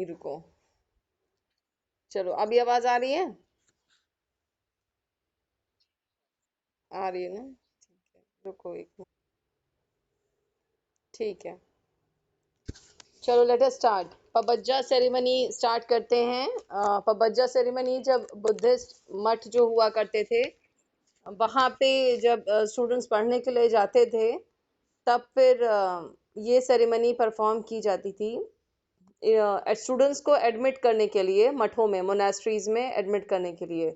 रुको। चलो, अभी आवाज आ रही है? आ रही है ना? ठीक है, रुको एक मिनट। ठीक है, चलो let us start. Pabbajja ceremony start करते हैं। पबज्जा सेरेमनी जब बुद्धिस्ट मठ जो हुआ करते थे, वहाँ पे जब स्टूडेंट्स पढ़ने के लिए जाते थे, तब फिर ये सेरेमनी परफॉर्म की जाती थी। स्टूडेंट्स को एडमिट करने के लिए, मठों में, मोनास्ट्रीज में एडमिट करने के लिए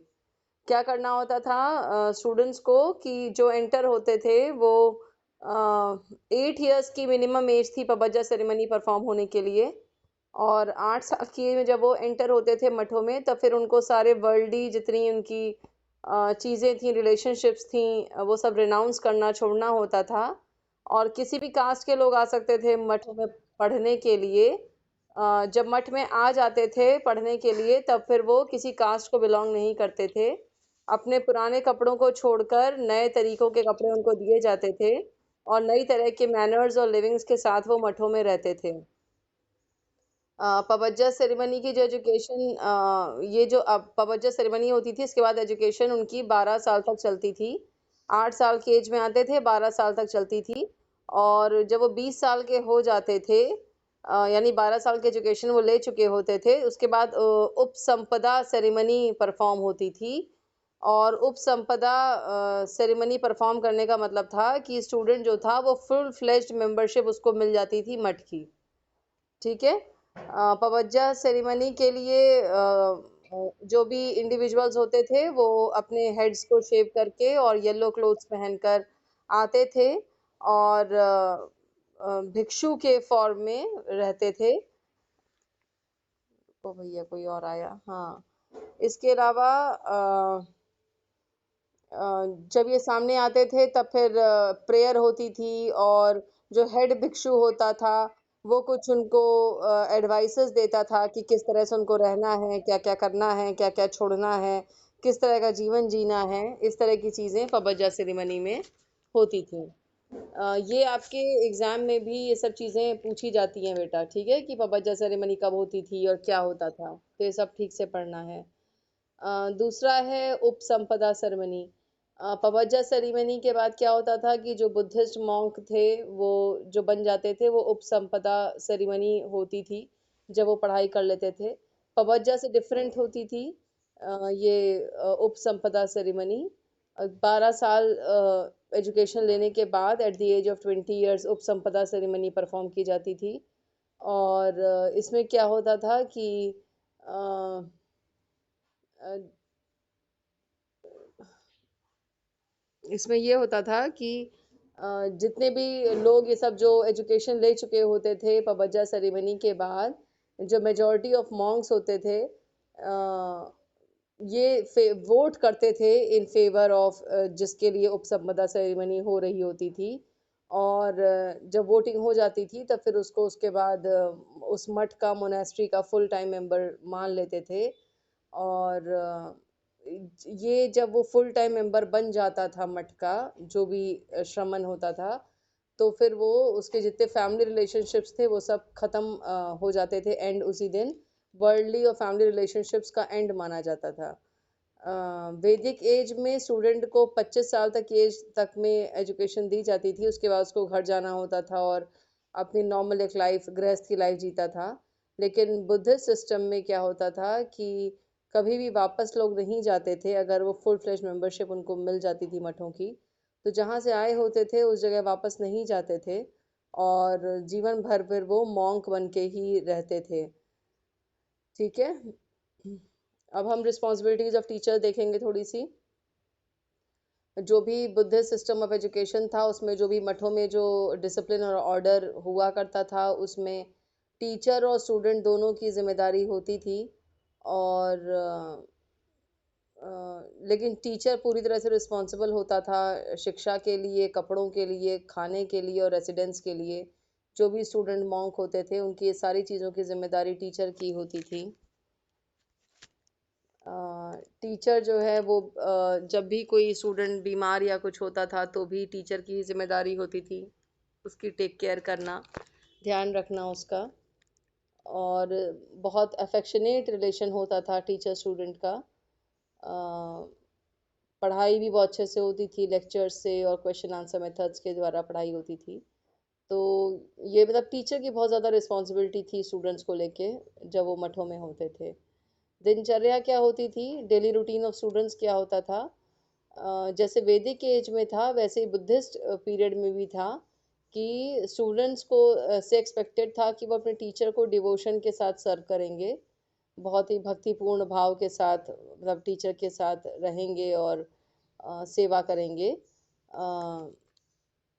क्या करना होता था स्टूडेंट्स को, कि जो एंटर होते थे वो 8 इयर्स की मिनिमम एज थी पबज्जा सेरेमनी परफॉर्म होने के लिए। और 8 साल की में जब वो एंटर होते थे मठों में, तब फिर उनको सारे वर्ल्डली जितनी उनकी चीज़ें थी, रिलेशनशिप्स थी, वो सब रिनाउंस करना, छोड़ना होता था। और किसी भी कास्ट के लोग आ सकते थे मठों में पढ़ने के लिए। जब मठ में आ जाते थे पढ़ने के लिए, तब फिर वो किसी कास्ट को बिलोंग नहीं करते थे। अपने पुराने कपड़ों को छोड़कर नए तरीकों के कपड़े उनको दिए जाते थे, और नई तरह के मैनर्स और लिविंग्स के साथ वो मठों में रहते थे। पबज्जा सेरेमनी की जो एजुकेशन, ये जो अब पबज्जा सेरेमनी होती थी, इसके बाद एजुकेशन उनकी 12 साल तक चलती थी। 8 साल की एज में आते थे, 12 साल तक चलती थी। और जब वो 20 साल के हो जाते थे, यानी 12 साल की एजुकेशन वो ले चुके होते थे, उसके बाद उपसंपदा सेरेमनी परफॉर्म होती थी। और उपसंपदा सेरेमनी परफॉर्म करने का मतलब था कि स्टूडेंट जो था वो फुल फ्लेज्ड मेंबरशिप उसको मिल जाती थी मठ की। ठीक है। पवज्जा सेरेमनी के लिए जो भी इंडिविजुअल्स होते थे वो अपने हेड्स को शेव करके और येलो क्लोथ्स पहनकर आते थे, और भिक्षु के फॉर्म में रहते थे। ओ भैया, कोई और आया, हाँ। इसके अलावा जब ये सामने आते थे, तब फिर प्रेयर होती थी, और जो हेड भिक्षु होता था वो कुछ उनको एडवाइसेस देता था कि किस तरह से उनको रहना है, क्या क्या करना है, क्या क्या छोड़ना है, किस तरह का जीवन जीना है। इस तरह की चीज़ें पबज्जा सेरेमनी में होती थी। ये आपके एग्जाम में भी ये सब चीज़ें पूछी जाती हैं बेटा, ठीक है, कि पबज्जा सेरेमनी कब होती थी और क्या होता था, तो ये सब ठीक से पढ़ना है। दूसरा है उपसंपदा सेरेमनी। पवज्जा सेरेमनी के बाद क्या होता था कि जो बुद्धिस्ट मॉन्क थे वो जो बन जाते थे, वो उपसंपदा सेरेमनी होती थी जब वो पढ़ाई कर लेते थे। पवज्जा से डिफरेंट होती थी ये उपसंपदा सेरेमनी। 12 साल एजुकेशन लेने के बाद at the age of 20 years Upasampada ceremony perform की जाती थी। और इसमें क्या होता था कि अ, अ, इसमें ये होता था कि जितने भी लोग ये सब जो एजुकेशन ले चुके होते थे पबज्जा सेरेमनी के बाद, जो मेजॉरिटी ऑफ मॉन्क्स होते थे, ये वोट करते थे इन फेवर ऑफ जिसके लिए उपसंपदा सेरेमनी हो रही होती थी। और जब वोटिंग हो जाती थी, तब फिर उसको उसके बाद उस मठ का, मोनेस्ट्री का फुल टाइम मेंबर मान लेते थे। और ये जब वो फुल टाइम मेंबर बन जाता था मठ का, जो भी श्रमण होता था, तो फिर वो उसके जितने फैमिली रिलेशनशिप्स थे वो सब खत्म हो जाते थे, एंड उसी दिन वर्ल्डली और फैमिली रिलेशनशिप्स का एंड माना जाता था। वैदिक एज में स्टूडेंट को 25 साल तक की एज तक में एजुकेशन दी जाती थी, उसके बाद उसको घर जाना होता था और अपनी नॉर्मल एक लाइफ, गृहस्थ की लाइफ जीता था। लेकिन बुद्धिस्ट सिस्टम में क्या होता था कि कभी भी वापस लोग नहीं जाते थे, अगर वो फुल फ्लेज मेंबरशिप उनको मिल जाती थी मठों की, तो जहाँ से आए होते थे उस जगह वापस नहीं जाते थे, और जीवन भर फिर वो मॉन्क बन के ही रहते थे। ठीक है। अब हम रिस्पॉन्सिबिलिटीज ऑफ टीचर देखेंगे थोड़ी सी। जो भी बुद्धिस्ट सिस्टम ऑफ एजुकेशन था, उसमें जो भी मठों में जो डिसिप्लिन और ऑर्डर हुआ करता था, उसमें टीचर और स्टूडेंट दोनों की जिम्मेदारी होती थी। और लेकिन टीचर पूरी तरह से रिस्पॉन्सिबल होता था शिक्षा के लिए, कपड़ों के लिए, खाने के लिए और रेसिडेंस के लिए। जो भी स्टूडेंट मॉन्क होते थे, उनकी ये सारी चीज़ों की जिम्मेदारी टीचर की होती थी। टीचर जो है वो जब भी कोई स्टूडेंट बीमार या कुछ होता था, तो भी टीचर की जिम्मेदारी होती थी उसकी टेक केयर करना, ध्यान रखना उसका। और बहुत अफेक्शनेट रिलेशन होता था टीचर स्टूडेंट का। पढ़ाई भी बहुत अच्छे से होती थी, लेक्चर्स से और क्वेश्चन आंसर मेथड्स के द्वारा पढ़ाई होती थी। तो ये मतलब टीचर की बहुत ज़्यादा रिस्पॉन्सिबिलिटी थी स्टूडेंट्स को लेके जब वो मठों में होते थे। दिनचर्या क्या होती थी, डेली रूटीन ऑफ स्टूडेंट्स क्या होता था, जैसे वैदिक एज में था वैसे ही बुद्धिस्ट पीरियड में भी था कि स्टूडेंट्स को से एक्सपेक्टेड था कि वो अपने टीचर को डिवोशन के साथ सर्व करेंगे, बहुत ही भक्तिपूर्ण भाव के साथ मतलब टीचर के साथ रहेंगे और सेवा करेंगे।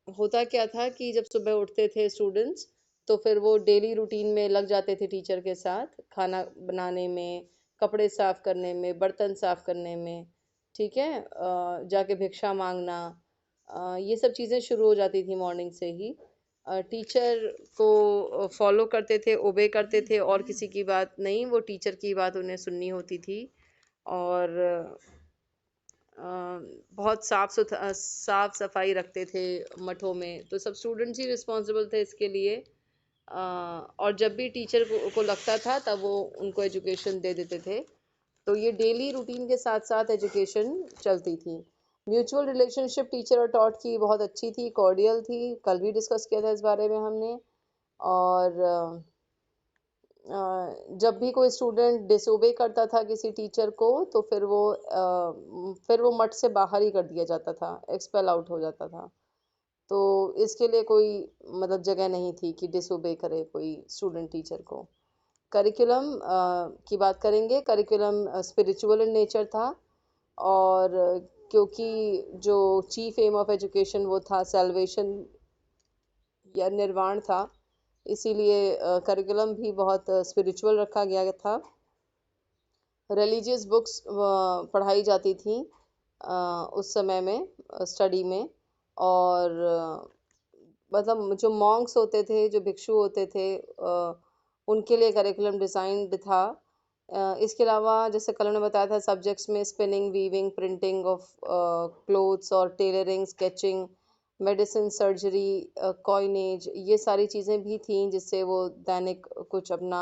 होता क्या था कि जब सुबह उठते थे स्टूडेंट्स तो फिर वो डेली रूटीन में लग जाते थे टीचर के साथ, खाना बनाने में, कपड़े साफ करने में, बर्तन साफ करने में, ठीक है, जाके भिक्षा मांगना, ये सब चीज़ें शुरू हो जाती थी मॉर्निंग से ही। टीचर को फॉलो करते थे, ओबे करते थे, और किसी की बात नहीं, वो टीचर की बात उन्हें सुननी होती थी। और बहुत साफ सफाई रखते थे मठों में, तो सब स्टूडेंट्स ही रिस्पॉन्सिबल थे इसके लिए। और जब भी टीचर को लगता था तब वो उनको एजुकेशन दे देते थे। तो ये डेली रूटीन के साथ साथ एजुकेशन चलती थी। म्यूचुअल रिलेशनशिप टीचर और टॉट की बहुत अच्छी थी, कॉर्डियल थी, कल भी डिस्कस किया था इस बारे में हमने। और जब भी कोई स्टूडेंट डिसोबे करता था किसी टीचर को तो फिर वो मठ से बाहर ही कर दिया जाता था, एक्सपेल आउट हो जाता था। तो इसके लिए कोई मतलब जगह नहीं थी कि डिसोबे करे कोई स्टूडेंट टीचर को। करिकुलम की बात करेंगे। करिकुलम स्पिरिचुअल इन नेचर था, और क्योंकि जो चीफ एम ऑफ एजुकेशन वो था सेल्वेशन या निर्वाण था, इसीलिए करिकुलम भी बहुत स्पिरिचुअल रखा गया था। रिलीजियस बुक्स पढ़ाई जाती थी उस समय में स्टडी में। और मतलब जो मॉन्क्स होते थे, जो भिक्षु होते थे, उनके लिए करिकुलम डिज़ाइंड था। इसके अलावा जैसे कल ने बताया था सब्जेक्ट्स में spinning, weaving, printing of clothes और tailoring, sketching, medicine, surgery, coinage, ये सारी चीज़ें भी थीं जिससे वो दैनिक कुछ अपना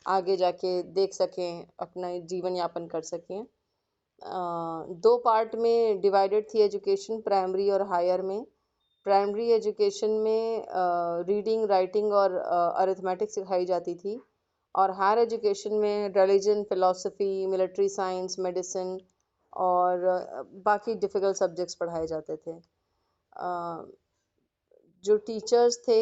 आगे जाके देख सकें, अपना जीवन यापन कर सकें। दो पार्ट में डिवाइडेड थी एजुकेशन, प्राइमरी और हायर में। प्राइमरी एजुकेशन में रीडिंग, राइटिंग और अरिथमेटिक सिखाई जाती थी, और हायर एजुकेशन में religion, philosophy, military science, medicine और बाकी डिफ़िकल्ट सब्जेक्ट्स पढ़ाए जाते थे। जो टीचर्स थे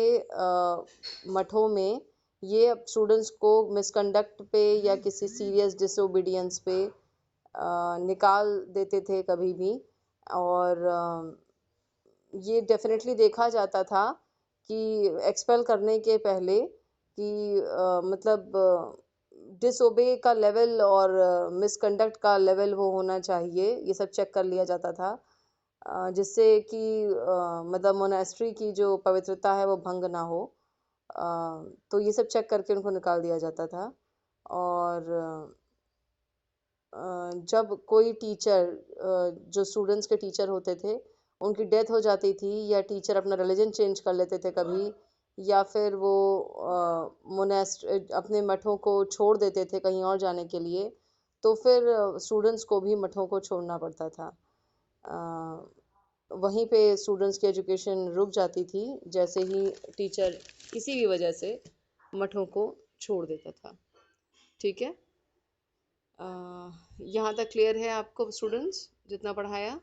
मठों में, ये अब स्टूडेंट्स को मिसकंडक्ट पे या किसी सीरियस डिसोबीडियंस पे निकाल देते थे कभी भी। और ये डेफिनेटली देखा जाता था कि एक्सपेल करने के पहले कि मतलब डिसोबे का लेवल और मिसकंडक्ट का लेवल वो होना चाहिए, ये सब चेक कर लिया जाता था, जिससे कि मतलब मोनेस्ट्री की जो पवित्रता है वो भंग ना हो। तो ये सब चेक करके उनको निकाल दिया जाता था। और जब कोई टीचर जो स्टूडेंट्स के टीचर होते थे उनकी डेथ हो जाती थी, या टीचर अपना रिलीजन चेंज कर लेते थे कभी, या फिर वो अपने मठों को छोड़ देते थे कहीं और जाने के लिए, तो फिर स्टूडेंट्स को भी मठों को छोड़ना पड़ता था। वहीं पे स्टूडेंट्स की एजुकेशन रुक जाती थी जैसे ही टीचर किसी भी वजह से मठों को छोड़ देता था। ठीक है, यहाँ तक क्लियर है आपको स्टूडेंट्स जितना पढ़ाया?